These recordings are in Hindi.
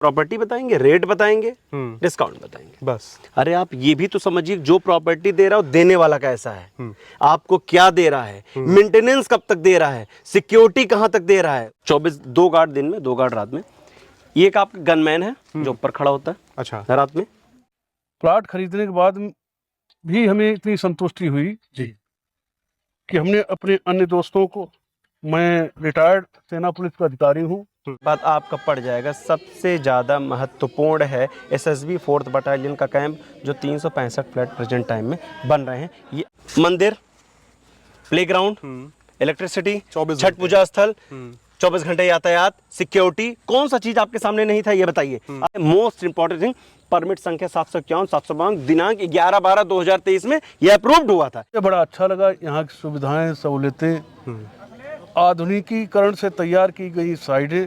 प्रॉपर्टी बताएंगे, रेट बताएंगे, डिस्काउंट बताएंगे बस। अरे आप ये भी तो समझिए, जो प्रॉपर्टी दे रहा हो देने वाला कैसा है, आपको क्या दे रहा है, मेंटेनेंस कब तक दे रहा है, सिक्योरिटी कहां तक दे रहा है। 24 2 गार्ड दिन में 2 गार्ड रात में। ये एक आपका गनमैन है जो ऊपर खड़ा होता है अच्छा रात में। प्लॉट खरीदने के बाद भी हमें इतनी संतुष्टि हुई जी कि हमने अपने अन्य दोस्तों को, मैं रिटायर्ड सेना पुलिस का अधिकारी हूँ, बात आपका पड़ जाएगा। सबसे ज़्यादा महत्वपूर्ण है एसएसबी 4th बटालियन का कैंप जो 365 फ्लैट प्रेजेंट टाइम में बन रहे हैं। ये मंदिर, प्लेग्राउंड, इलेक्ट्रिसिटी, छठ पूजा स्थल, 24 घंटे यातायात, सिक्योरिटी, कौन सा चीज आपके सामने नहीं था ये बताइए। मोस्ट इंपॉर्टेंट थिंग, परमिट संख्या 751 752 दिनांक 11/12/2023 में यह अप्रूव्ड हुआ था। ये बड़ा अच्छा लगा। यहाँ की सुविधाएं, सहूलियतें, आधुनिकीकरण से तैयार की गई साइडें।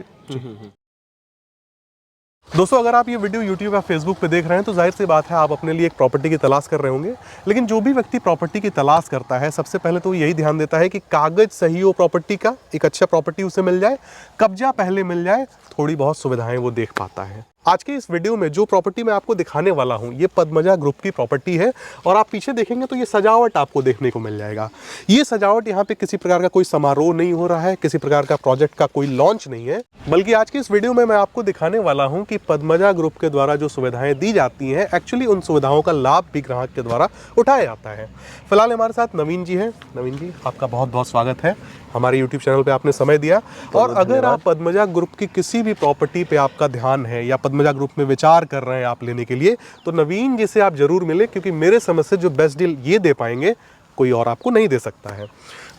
दोस्तों, अगर आप ये वीडियो YouTube या Facebook पे देख रहे हैं तो जाहिर सी बात है आप अपने लिए एक प्रॉपर्टी की तलाश कर रहे होंगे। लेकिन जो भी व्यक्ति प्रॉपर्टी की तलाश करता है सबसे पहले तो यही ध्यान देता है कि कागज सही हो प्रॉपर्टी का, एक अच्छा प्रॉपर्टी उसे मिल जाए, कब्जा पहले मिल जाए, थोड़ी बहुत सुविधाएं वो देख पाता है। आज के इस वीडियो में जो प्रॉपर्टी मैं आपको दिखाने वाला हूं ये पद्मजा ग्रुप की प्रॉपर्टी है और आप पीछे देखेंगे तो ये सजावट आपको देखने को मिल जाएगा। ये सजावट यहाँ पे किसी प्रकार का कोई समारोह नहीं हो रहा है, किसी प्रकार का प्रोजेक्ट का कोई लॉन्च नहीं है, बल्कि आज के इस वीडियो में मैं आपको दिखाने वाला हूँ कि पद्मजा ग्रुप के द्वारा जो सुविधाएं दी जाती हैं एक्चुअली उन सुविधाओं का लाभ भी ग्राहक के द्वारा उठाया जाता है। फिलहाल हमारे साथ नवीन जी हैं। नवीन जी, आपका बहुत बहुत स्वागत है, हमारे YouTube चैनल पे आपने समय दिया। और अगर आप पद्मजा ग्रुप की किसी भी प्रॉपर्टी पे आपका ध्यान है या पद्मजा ग्रुप में विचार कर रहे हैं आप लेने के लिए, तो नवीन जी से आप जरूर मिले, क्योंकि मेरे समझ से जो बेस्ट डील ये दे पाएंगे कोई और आपको नहीं दे सकता है।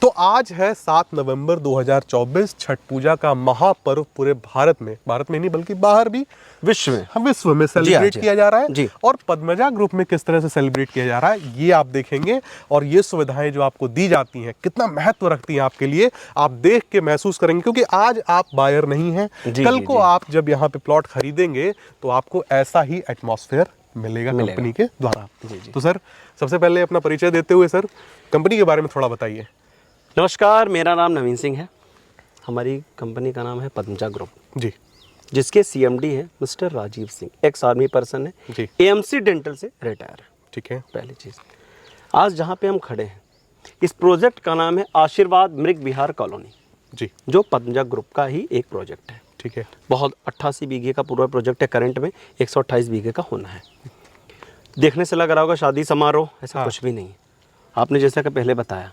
तो आज है 7 नवंबर 2024, छठ पूजा का महापर्व पूरे भारत में नहीं बल्कि बाहर भी विश्व में सेलिब्रेट किया जा रहा है। और पद्मजा ग्रुप में किस तरह से सेलिब्रेट किया जा रहा है ये आप देखेंगे, और ये सुविधाएं जो आपको दी जाती हैं कितना महत्व रखती हैं आपके लिए, आप देख के महसूस करेंगे। क्योंकि आज आप बायर नहीं हैं, कल को आप जब यहाँ पे प्लॉट खरीदेंगे तो आपको ऐसा ही एटमॉस्फेयर मिलेगा कंपनी के द्वारा। तो सर, सबसे पहले अपना परिचय देते हुए सर कंपनी के बारे में थोड़ा बताइए। नमस्कार, मेरा नाम नवीन सिंह है। हमारी कंपनी का नाम है पद्मजा ग्रुप जी, जिसके CMD है mister Rajiv Singh, ex army person है जी, AMC डेंटल से रिटायर है। ठीक है। पहली चीज़, आज जहाँ पे हम खड़े हैं इस प्रोजेक्ट का नाम है आशीर्वाद मृग विहार कॉलोनी जी, जो पद्मजा ग्रुप का ही एक प्रोजेक्ट है। ठीक है। बहुत 88 बीघे का पूरा प्रोजेक्ट है, करंट में 128 बीघे का होना है। देखने से लग रहा होगा शादी समारोह, ऐसा कुछ भी नहीं। आपने जैसा कि पहले बताया,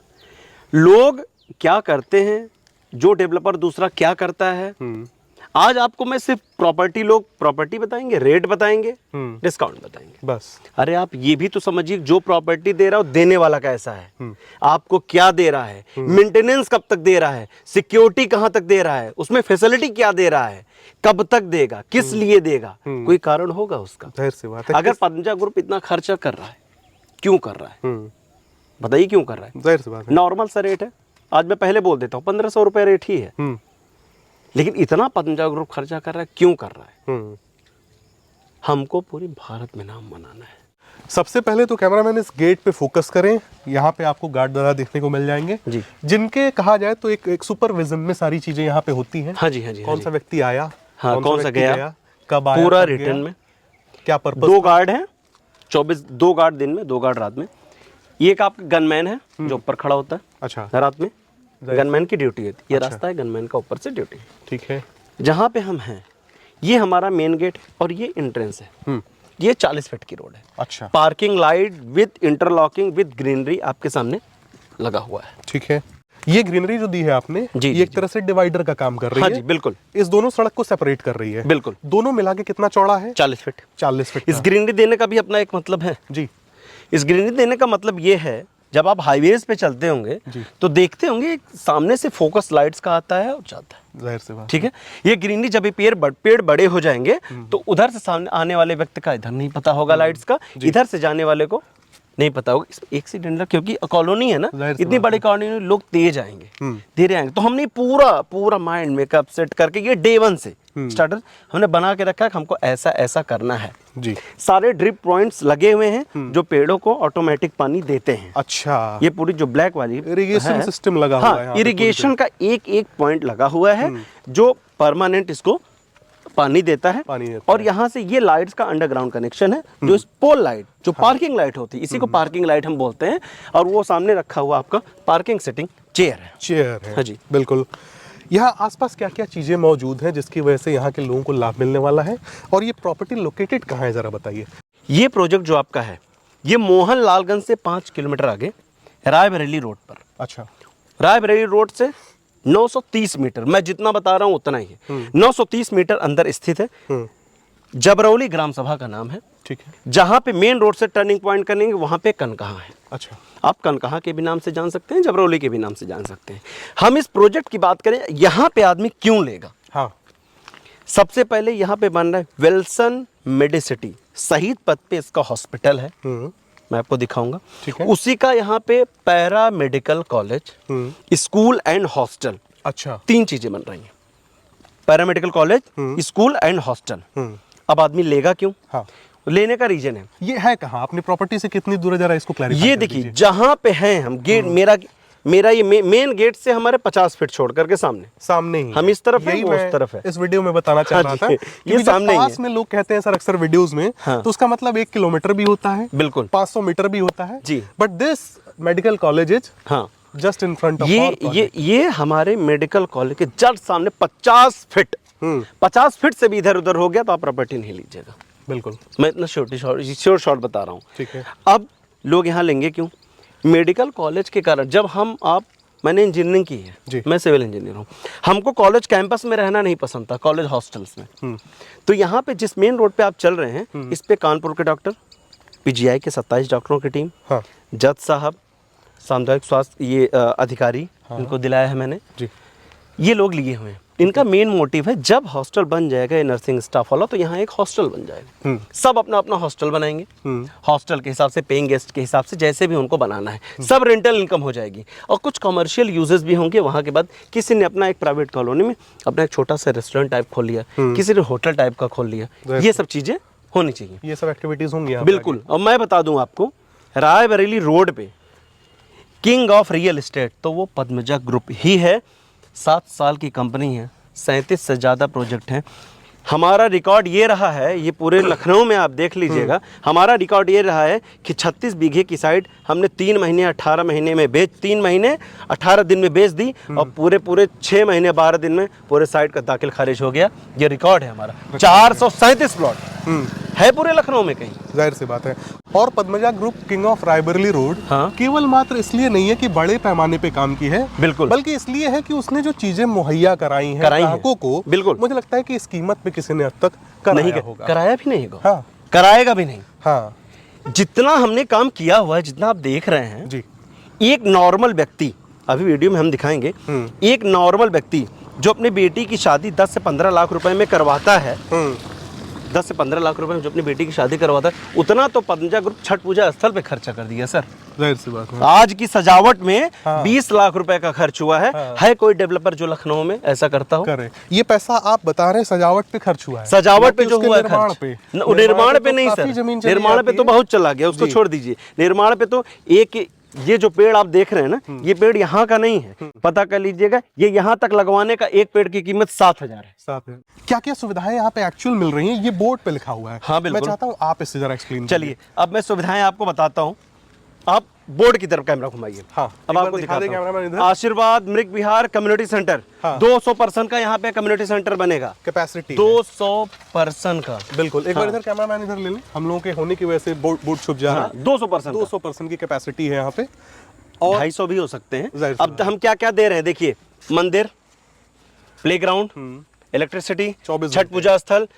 लोग क्या करते हैं, जो डेवलपर दूसरा क्या करता है। आज आपको मैं सिर्फ प्रॉपर्टी बताएंगे, रेट बताएंगे, डिस्काउंट बताएंगे बस। अरे आप ये भी तो समझिए, जो प्रॉपर्टी दे रहा हो देने वाला कैसा है, आपको क्या दे रहा है, मेंटेनेंस कब तक दे रहा है, सिक्योरिटी कहां तक दे रहा है, उसमें फैसिलिटी क्या दे रहा है, कब तक देगा, किस लिए देगा, कोई कारण होगा उसका। जाहिर सी बात है। अगर पद्मजा ग्रुप इतना खर्चा कर रहा है, क्यों कर रहा है बताइए, क्यों कर रहा है? जाहिर सी बात है। नॉर्मल सा रेट है, आज मैं पहले बोल देता हूँ 1500 रुपये रेट ही है, लेकिन इतना पद्मजा ग्रुप खर्चा कर रहा है, क्यों कर रहा है? हमको पूरे भारत में नाम बनाना है। सबसे पहले तो कैमरामैन इस गेट पे फोकस करें। यहाँ पे आपको गार्ड द्वारा देखने को मिल जाएंगे जी, जिनके कहा जाए तो एक सुपरविजन में सारी चीजें यहाँ पे होती हैं। हाँ जी, हाँ जी। कौन सा व्यक्ति आया, कौन सा गया, कब आया, पूरा रिटर्न में, क्या पर्पस। 2 गार्ड हैं, 2 गार्ड दिन में 2 गार्ड रात में। ये एक आपका गनमैन है जो ऊपर खड़ा होता है अच्छा रात में, गनमैन की ड्यूटी होती है। ये रास्ता है गनमैन का, ऊपर से ड्यूटी। ठीक है। जहाँ पे हम हैं ये हमारा मेन गेट और ये एंट्रेंस है। ये 40 फीट की रोड है। अच्छा। Parking light with interlocking with greenery आपके सामने लगा हुआ है। ठीक है। ये ग्रीनरी जो दी है आपने जी, ये एक तरह से डिवाइडर का काम कर रही है। हाँ जी, बिल्कुल। इस दोनों सड़क को सेपरेट कर रही है। बिल्कुल। दोनों मिला के कितना चौड़ा है? 40 फीट। 40 फीट। इस ग्रीनरी देने का भी अपना एक मतलब है जी। इस ग्रीनरी देने का मतलब ये है, जब आप हाईवेज पे चलते होंगे तो देखते होंगे सामने से फोकस लाइट्स का आता है और जाता है, जाहिर सी बात। ठीक है। ये ग्रीनरी जब पेड़ बड़े हो जाएंगे तो उधर से सामने आने वाले व्यक्ति का इधर नहीं पता होगा लाइट्स का, इधर से जाने वाले को नहीं पता होगा। इसमें एक्सीडेंटल, क्योंकि कॉलोनी है ना, इतनी बड़ी कॉलोनी में लोग तेज आएंगे, धीरे आएंगे। तो हमने पूरा माइंड मेकअप सेट करके ये डे 1 से स्टार्टर हमने बना के रखा है कि हमको ऐसा करना है जी। सारे ड्रिप पॉइंट्स लगे हुए हैं जो पेड़ों को ऑटोमेटिक पानी देते हैं। अच्छा। ये पूरी जो ब्लैक वाली इरिगेशन सिस्टम लगा हुआ है। इरिगेशन का एक पॉइंट लगा हुआ है जो परमानेंट इसको पानी देता है। और यहाँ से ये लाइट्स का अंडरग्राउंड कनेक्शन है, जो पोल लाइट, जो पार्किंग लाइट होती है, इसी को पार्किंग लाइट हम बोलते हैं। और वो सामने रखा हुआ आपका पार्किंग सिटिंग चेयर है। हाँ जी, बिल्कुल। यहाँ आसपास क्या क्या चीज़ें मौजूद हैं जिसकी वजह से यहाँ के लोगों को लाभ मिलने वाला है, और ये प्रॉपर्टी लोकेटेड कहाँ है, ज़रा बताइए। ये प्रोजेक्ट जो आपका है, ये मोहन लालगंज से 5 किलोमीटर आगे रायबरेली रोड पर। अच्छा। रायबरेली रोड से 930 मीटर, मैं जितना बता रहा हूँ उतना ही है, 930 मीटर अंदर स्थित है। जबरौली ग्राम सभा का नाम है। ठीक है। जहाँ पे मेन रोड से टर्निंग पॉइंट करेंगे वहाँ पे कनकहा है। अच्छा। आप कनकहा के भी नाम से जान सकते हैं, जबरौली के भी नाम से जान सकते हैं। हम इस प्रोजेक्ट की बात करें, यहाँ पे आदमी क्यों लेगा? हाँ। सबसे पहले यहाँ पे बन रहा है विल्सन मेडिसिटी, शहीद पथ पे इसका हॉस्पिटल है, मैं आपको दिखाऊंगा। ठीक है। उसी का यहाँ पे para medical college, school and hostel. अच्छा। 3 चीजें बन रही हैं, para medical college, school and hostel. अब आदमी लेगा क्यों? हाँ। लेने का रीजन है, ये है कहाँ, अपनी प्रॉपर्टी से कितनी दूर है, जरा इसको क्लैरिफाई ये कर देखिए दीजिए। जहाँ पे हैं हम, गेट मेरा ये मेन गेट से हमारे 50 फीट छोड़ करके सामने ही हम इस तरफ है, यही वो मैं उस तरफ है। इस वीडियो में बताना चाह रहा था, ये क्योंकि सामने ही पास है। में लोग कहते हैं सर अक्सर वीडियोस में, तो उसका मतलब 1 किलोमीटर भी होता है, बिल्कुल 500 मीटर भी होता है जी। But this medical college is हाँ जस्ट इन फ्रंट ऑफ ये हमारे मेडिकल कॉलेज के जस्ट सामने 50 फीट 50 फीट से भी इधर उधर हो गया तो आप प्रॉपर्टी नहीं लीजिएगा। बिल्कुल। मैं इतना श्योर शॉर्ट बता रहा हूँ। ठीक है। अब लोग यहाँ लेंगे क्यों? मेडिकल कॉलेज के कारण। जब मैंने इंजीनियरिंग की है, मैं सिविल इंजीनियर हूँ, हमको कॉलेज कैंपस में रहना नहीं पसंद था, कॉलेज हॉस्टल्स में। तो यहाँ पे जिस मेन रोड पे आप चल रहे हैं, इस पे कानपुर के डॉक्टर, पीजीआई के 27 डॉक्टरों की टीम, हाँ। जज साहब, सामुदायिक स्वास्थ्य ये अधिकारी, इनको दिलाया है मैंने जी। ये लोग लिए हुए हैं। इनका मेन मोटिव है, जब हॉस्टल बन जाएगा ये नर्सिंग स्टाफ वाला, तो यहाँ एक हॉस्टल बन जाएगा। सब अपना अपना हॉस्टल बनाएंगे, हॉस्टल के हिसाब से, पेइंग गेस्ट के हिसाब से, जैसे भी उनको बनाना है। सब रेंटल इनकम हो जाएगी और कुछ कमर्शियल यूजेस भी होंगे। वहाँ के बाद किसी ने अपना एक प्राइवेट कॉलोनी में अपना एक छोटा सा रेस्टोरेंट टाइप खोल लिया, किसी ने होटल टाइप का खोल लिया। ये सब चीज़ें होनी चाहिए, ये सब एक्टिविटीज़ होंगी बिल्कुल। और मैं बता दूँ आपको, रायबरेली रोड पे किंग ऑफ रियल एस्टेट तो वो पद्मजा ग्रुप ही है। 7 साल की कंपनी है, 37 से ज़्यादा प्रोजेक्ट हैं। हमारा रिकॉर्ड ये रहा है, ये पूरे लखनऊ में आप देख लीजिएगा, हमारा रिकॉर्ड ये रहा है कि 36 बीघे की साइट हमने 3 महीने 18 महीने में 3 महीने 18 दिन में बेच दी और पूरे 6 महीने 12 दिन में पूरे साइट का दाखिल खारिज हो गया। ये रिकॉर्ड है हमारा। 437 प्लॉट है पूरे लखनऊ में कहीं, जाहिर सी बात है। और Padmaja group king of Raebareli road केवल मात्र इसलिए नहीं है कि बड़े पैमाने पे काम की है, बिल्कुल, बल्कि इसलिए है कि उसने जो चीजें मुहैया कराई हैं ग्राहकों को, बिल्कुल, मुझे लगता है कि इस कीमत पे किसी ने अब तक कराया होगा, कराया भी नहीं होगा, हाँ, कराएगा भी नहीं। हाँ, जितना हमने काम किया हुआ है, जितना आप देख रहे हैं जी, एक नॉर्मल व्यक्ति, अभी वीडियो में हम दिखाएंगे, एक नॉर्मल व्यक्ति जो अपनी बेटी की शादी 10 से 15 लाख रुपए में करवाता है, 10 से 15 लाख रुपए में जो अपनी बेटी की शादी करवाता है, उतना तो पद्मजा ग्रुप छठ पूजा स्थल पे खर्चा कर दिया सर। जाहिर सी बात है। आज की सजावट में 20 लाख रुपए का खर्च हुआ है। है कोई डेवलपर जो लखनऊ में ऐसा करता हो? करे। ये पैसा आप बता रहे हैं सजावट पे खर्च हुआ है, सजावट पे जो हुआ है निर्माण खर्च, पे, निर्माण पे नहीं सर, निर्माण पे तो बहुत चला गया, उसको छोड़ दीजिए। निर्माण पे तो एक ये जो पेड़ आप देख रहे हैं ना, ये पेड़ यहाँ का नहीं है, पता कर लीजिएगा। ये यहाँ तक लगवाने का एक पेड़ की कीमत 7,000 है। क्या क्या सुविधाएं यहाँ पे एक्चुअल मिल रही हैं, ये बोर्ड पे लिखा हुआ है। हाँ बिल्कुल, मैं चाहता हूँ आप इससे जरा एक्सप्लेन। चलिए अब मैं सुविधाएं आपको बताता हूँ। आप बोर्ड की तरफ कैमरा घुमाइए। हाँ, अब आपको दिखाता हूं। आशीर्वाद मृग विहार कम्युनिटी सेंटर, 200 पर्सन का यहाँ पे कम्युनिटी सेंटर बनेगा, कैपेसिटी 200 पर्सन का। बिल्कुल, एक बार इधर कैमरामैन इधर ले लें, हम लोगों के होने की वजह से बोर्ड छुप जा रहा है। 200 पर्सन की कैपेसिटी है यहाँ पे, और 250 भी हो सकते हैं। अब हम क्या क्या दे रहे हैं देखिए, मंदिर, प्लेग्राउंड, इलेक्ट्रिसिटी, छठ पूजा स्थल,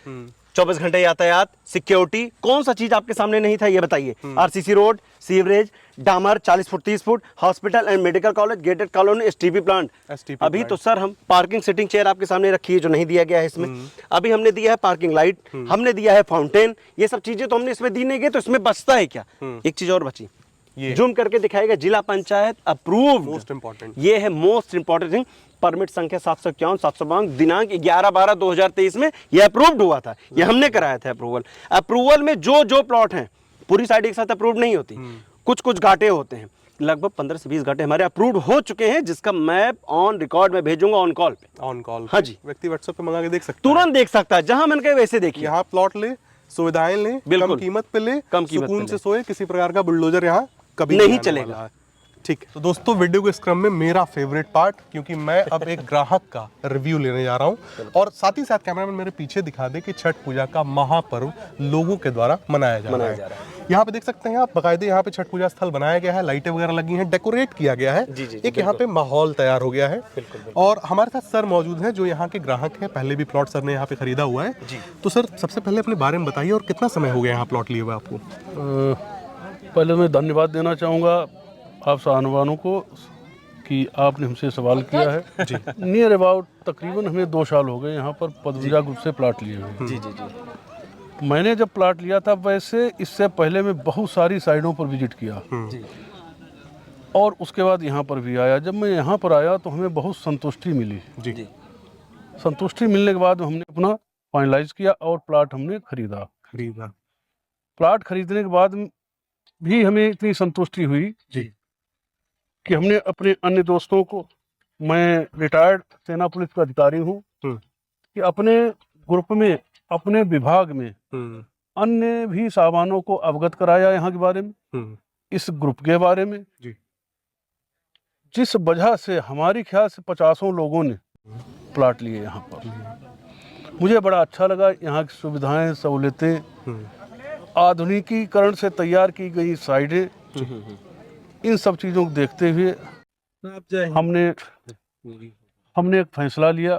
24 घंटे यातायात, सिक्योरिटी। कौन सा चीज आपके सामने नहीं था ये बताइए? आरसीसी रोड, सीवरेज, डामर 40 foot 30 foot, hospital and medical college, gated colony, STP plant. अभी तो सर हम पार्किंग सिटिंग चेयर आपके सामने रखी है जो नहीं दिया गया है इसमें। अभी हमने दिया है पार्किंग लाइट, हमने दिया है फाउंटेन। ये सब चीजें तो हमने इसमें दी नहीं गई, तो इसमें बचता है क्या? एक चीज और बची, जूम करके दिखाएगा, जिला पंचायत अप्रूव्ड, मोस्ट इंपॉर्टेंट, ये है मोस्ट इंपॉर्टेंट थिंग। परमिट संख्या 751 752 दिनांक 11/12/2023 में ये अप्रूव्ड हुआ था, ये हमने कराया था अप्रूवल। अप्रूवल में जो जो प्लॉट हैं, पूरी साइड एक साथ अप्रूव नहीं होती, कुछ कुछ घाटे होते हैं। लगभग 15 से 20 घंटे हमारे अप्रूव्ड हो चुके हैं, जिसका मैप ऑन रिकॉर्ड में भेजूंगा ऑन कॉल पे। On call? हाँ जी, व्यक्ति व्हाट्सएप पे मंगा के देख सकता है, तुरंत देख सकता है, जहां मैंने कहा वैसे देखिए। यहाँ प्लॉट ले, सुविधाएं ले, कम कीमत पे ले, कम कीमत सुकून पे से सोए, किसी प्रकार का बुलडोजर यहाँ कभी नहीं आने चलेगा। वाला है। ठीक है, तो दोस्तों वीडियो के इस क्रम में मेरा फेवरेट पार्ट, क्योंकि मैं अब एक ग्राहक का रिव्यू लेने जा रहा हूँ और साथ ही साथ कैमरामैन मेरे पीछे दिखा दे कि छठ पूजा का महापर्व लोगों के द्वारा मनाया जा रहा है। यहाँ पे देख सकते हैं आप, बाकायदे यहाँ पे छठ पूजा स्थल बनाया गया है, लाइटें वगैरह लगी हैं, डेकोरेट किया गया है, एक यहाँ पे माहौल तैयार हो गया है। और हमारे साथ सर मौजूद हैं जो यहाँ के ग्राहक हैं, पहले भी प्लॉट सर ने यहाँ पे खरीदा हुआ है। तो सर सबसे पहले अपने बारे में बताइए, और कितना समय हो गया यहाँ प्लॉट लिए हुए आपको? पहले मैं धन्यवाद देना चाहूँगा आप सहानुवानों को कि आपने हमसे सवाल किया है। जी, नियर अबाउट तकरीबन हमें 2 साल हो गए यहाँ पर पदवंजा ग्रुप से प्लाट लिए हुए। जी जी जी। मैंने जब प्लाट लिया था, वैसे इससे पहले मैं बहुत सारी साइडों पर विजिट किया और उसके बाद यहाँ पर भी आया। जब मैं यहाँ पर आया तो हमें बहुत संतुष्टि मिली। जी, संतुष्टि मिलने के बाद हमने अपना फाइनलाइज किया और प्लाट हमने खरीदा। प्लाट खरीदने के बाद भी हमें इतनी संतुष्टि हुई जी कि हमने अपने अन्य दोस्तों को, मैं रिटायर्ड सेना पुलिस का अधिकारी हूँ, कि अपने ग्रुप में, अपने विभाग में अन्य भी सामानों को अवगत कराया यहाँ के बारे में, इस ग्रुप के बारे में जी। जिस वजह से हमारी ख्याल से 50 लोगों ने प्लाट लिए यहाँ पर। मुझे बड़ा अच्छा लगा, यहाँ की सुविधाएं, सहूलतें, आधुनिकीकरण से तैयार की गई साइडें, इन सब चीज़ों को देखते हुए हमने एक फैसला लिया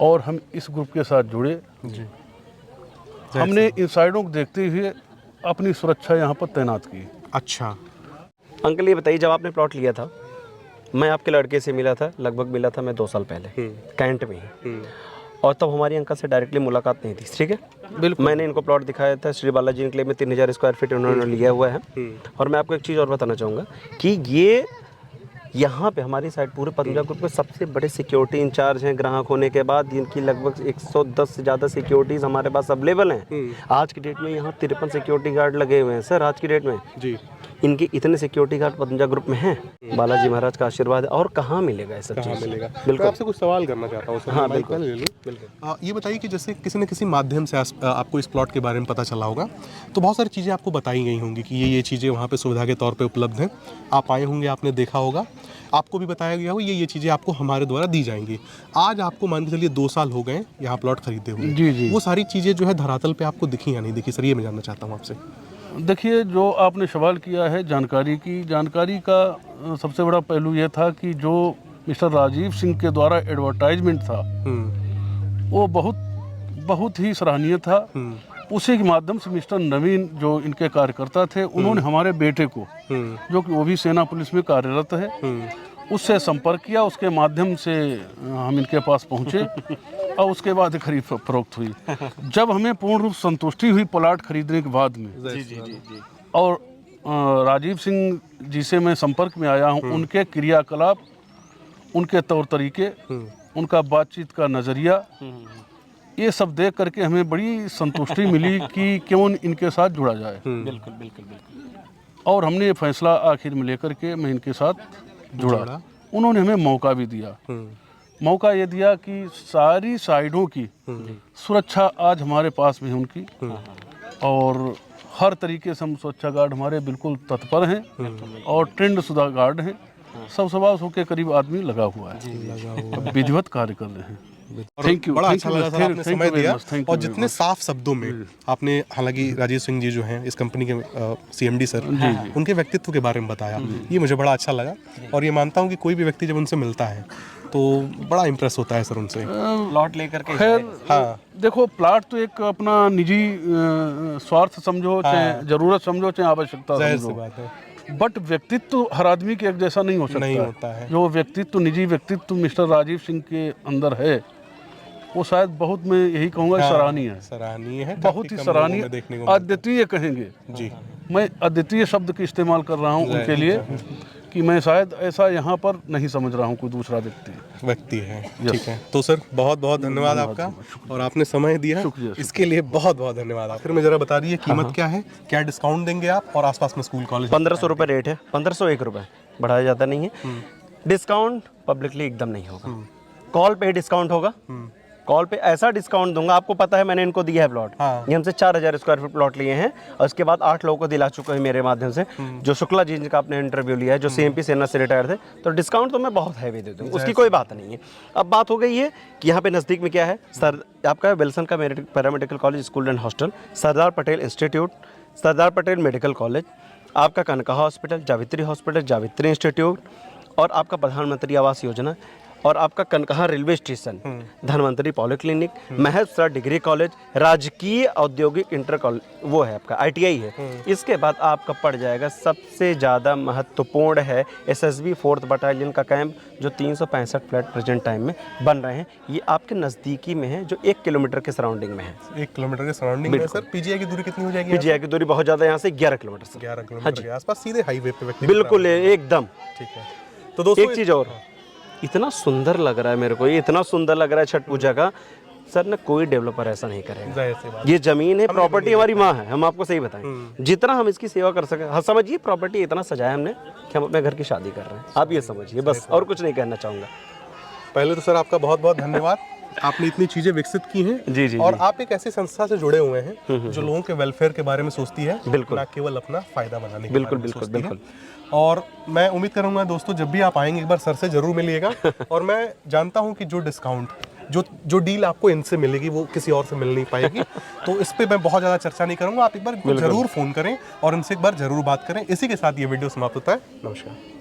और हम इस ग्रुप के साथ जुड़े। हमने इन साइडों को देखते हुए अपनी सुरक्षा यहाँ पर तैनात की। अच्छा अंकल, ये बताइए, जब आपने प्लॉट लिया था, मैं आपके लड़के से मिला था, लगभग मिला था मैं 2 साल पहले कैंट में ही, और तब हमारी अंकल से डायरेक्टली मुलाकात नहीं थी। ठीक है, बिल्कुल। मैंने इनको प्लॉट दिखाया था, श्री बालाजी एन्क्लेव में 3000 स्क्वायर फीट उन्होंने लिया हुआ है। और मैं आपको एक चीज़ और बताना चाहूँगा कि ये यहाँ पे हमारी साइड पूरे पदवंजा ग्रुप में सबसे बड़े सिक्योरिटी इंचार्ज हैं ग्राहक होने के बाद, जिनकी लगभग 110 से ज़्यादा सिक्योरिटीज़ हमारे पास अवेलेबल हैं। आज की डेट में यहाँ 53 सिक्योरिटी गार्ड लगे हुए हैं सर। आज की डेट में जी इनके इतने सिक्योरिटी गार्ड पदवंजा ग्रुप में हैं। बालाजी महाराज का आशीर्वाद है। और कहाँ मिलेगा ये सब चीज़? मिलेगा। बिल्कुल। मैं आपसे कुछ सवाल करना चाहता हूँ सर। हाँ बिल्कुल। ये बताइए कि जैसे किसी न किसी माध्यम से आपको इस प्लॉट के बारे में पता चला होगा, तो बहुत सारी चीज़ें आपको बताई गई होंगी कि ये चीज़ें वहाँ पे सुविधा के तौर पे उपलब्ध हैं। आप आए होंगे, आपने देखा होगा, आपको भी बताया गया हो ये चीज़ें आपको हमारे द्वारा दी जाएंगी। आज आपको मान के चलिए 2 साल हो गए यहाँ प्लॉट खरीदे हुए। जी। वो सारी चीज़ें जो है धरातल पे आपको दिखी या नहीं दिखी सर, ये मैं जानना चाहता हूँ आपसे। देखिए, जो आपने सवाल किया है जानकारी का सबसे बड़ा पहलू ये था कि जो मिस्टर राजीव सिंह के द्वारा एडवर्टाइजमेंट था वो बहुत ही सराहनीय था। उसी के माध्यम से मिस्टर नवीन, जो इनके कार्यकर्ता थे, उन्होंने हमारे बेटे को, जो कि वो भी सेना पुलिस में कार्यरत है, उससे संपर्क किया। उसके माध्यम से हम इनके पास पहुंचे और उसके बाद खरीद फरोख्त हुई। जब हमें पूर्ण रूप संतुष्टि हुई प्लाट खरीदने के बाद में, और राजीव सिंह जी से मैं संपर्क में आया हूं, उनके क्रियाकलाप, उनके तौर तरीके, उनका बातचीत का नज़रिया, ये सब देख करके हमें बड़ी संतुष्टि मिली कि क्यों इनके साथ जुड़ा जाए। बिल्कुल। और हमने ये फैसला आखिर में लेकर के मैं इनके साथ जुड़ा। उन्होंने हमें मौका भी दिया। मौका ये दिया कि सारी साइडों की सुरक्षा आज हमारे पास में है उनकी, और हर तरीके से हम सुरक्षा गार्ड हमारे बिल्कुल तत्पर हैं और ट्रेंड शुदा गार्ड हैं। 100 के करीब आदमी लगा हुआ है, विधिवत कार्य कर रहे हैं। Thank you. बड़ा अच्छा लगा सर, आपने समय दिया और जितने साफ शब्दों में आपने, हालांकि राजीव सिंह जी जो हैं इस कंपनी के CMD सर, उनके व्यक्तित्व के बारे में बताया, ये मुझे बड़ा अच्छा लगा। और ये मानता हूँ कि कोई भी व्यक्ति जब उनसे मिलता है तो बड़ा इम्प्रेस होता है सर उनसे। प्लॉट लेकर के खैर, हाँ, देखो, प्लॉट तो एक अपना निजी स्वार्थ समझो, चाहे जरूरत समझो, चाहे आवश्यकता समझो, बट व्यक्तित्व हर आदमी के एक जैसा नहीं हो सकता। नहीं होता है। जो व्यक्तित्व, निजी व्यक्तित्व मिस्टर राजीव सिंह के अंदर है, वो शायद बहुत, मैं यही कहूँगा, सराहनीय है, बहुत ही सराहनीय, अद्वितीय कहेंगे जी। मैं अद्वितीय शब्द का इस्तेमाल कर रहा हूँ उनके लिए, कि मैं शायद ऐसा यहाँ पर नहीं समझ रहा हूँ कोई दूसरा व्यक्ति है। ठीक है, तो सर बहुत बहुत धन्यवाद आपका, और आपने समय दिया शुक्रिया। इसके लिए बहुत बहुत धन्यवाद। फिर मैं जरा बता दीजिए कीमत क्या है, क्या डिस्काउंट देंगे आप, और आसपास में स्कूल कॉलेज? 1500 रुपये रेट है, 1501 रुपये, बढ़ाया जाता नहीं है। डिस्काउंट पब्लिकली एकदम नहीं होगा, कॉल पे डिस्काउंट होगा। कॉल पे ऐसा डिस्काउंट दूंगा, आपको पता है मैंने इनको दिया है प्लॉट, ये हमसे 4000 स्क्वायर फीट प्लॉट लिए हैं, और उसके बाद 8 लोगों को दिला चुका है मेरे माध्यम से। जो शुक्ला जी जिनका आपने इंटरव्यू लिया है, जो CMP सेना से रिटायर थे, तो डिस्काउंट तो मैं बहुत हैवी दे दूँगा, उसकी कोई बात नहीं है। अब बात हो गई है कि यहाँ पे नज़दीक में क्या है, सर आपका विल्सन का paramedical college, school and hostel, Sardar Patel institute, Sardar Patel medical college, आपका कनका हॉस्पिटल, जावित्री हॉस्पिटल, जावित्री इंस्टीट्यूट, और आपका प्रधानमंत्री आवास योजना, और आपका कनकहा रेलवे स्टेशन, धनवंतरी पॉलिक्लिनिक, महर्षि डिग्री कॉलेज, राजकीय औद्योगिक इंटर कॉलेज, वो है आपका ITI है। इसके बाद आपका पड़ जाएगा सबसे ज़्यादा महत्वपूर्ण है SSB 4th बटालियन का कैंप, जो 365 फ्लैट प्रेजेंट टाइम में बन रहे हैं। ये आपके नज़दीकी में है, जो 1 किलोमीटर के सराउंडिंग में है। 1 किलोमीटर के सराउंडिंग में। सर PGI की दूरी कितनी हो जाएगी? PGI की दूरी बहुत ज़्यादा, यहाँ से 11 किलोमीटर से। 11 किलोमीटर के आसपास, सीधे हाईवे पे व्यक्ति। बिल्कुल एकदम। ठीक है, तो दोस्तों एक चीज़ और, इतना सुंदर लग रहा है मेरे को, ये इतना सुंदर लग रहा है छठ पूजा का, सर ना कोई डेवलपर ऐसा नहीं करेगा। जाहिर सी बात। ये जमीन है, प्रॉपर्टी हमारी माँ है, हम आपको सही बताएं, जितना हम इसकी सेवा कर सके। हाँ समझिए, प्रॉपर्टी इतना सजाया हमने कि हम अपने घर की शादी कर रहे हैं, आप ये समझिए बस, और कुछ नहीं कहना चाहूँगा। पहले तो सर आपका बहुत बहुत धन्यवाद, आपने इतनी चीजें विकसित की हैं। जी, और आप एक ऐसी संस्था से जुड़े हुए हैं जो लोगों के वेलफेयर के बारे में सोचती है, बिल्कुल, ना केवल अपना फायदा बनाने के बिल्कुल बारे में बिल्कुल सोचती है। बिल्कुल। और मैं उम्मीद करूंगा दोस्तों, जब भी आप आएंगे एक बार सर से जरूर मिलिएगा। और मैं जानता हूं कि जो डिस्काउंट, जो डील आपको इनसे मिलेगी, वो किसी और से मिल नहीं पाएगी। तो इस पे मैं बहुत ज़्यादा चर्चा नहीं करूंगा, आप एक बार जरूर फ़ोन करें और इनसे एक बार जरूर बात करें। इसी के साथ ये वीडियो समाप्त होता है। नमस्कार।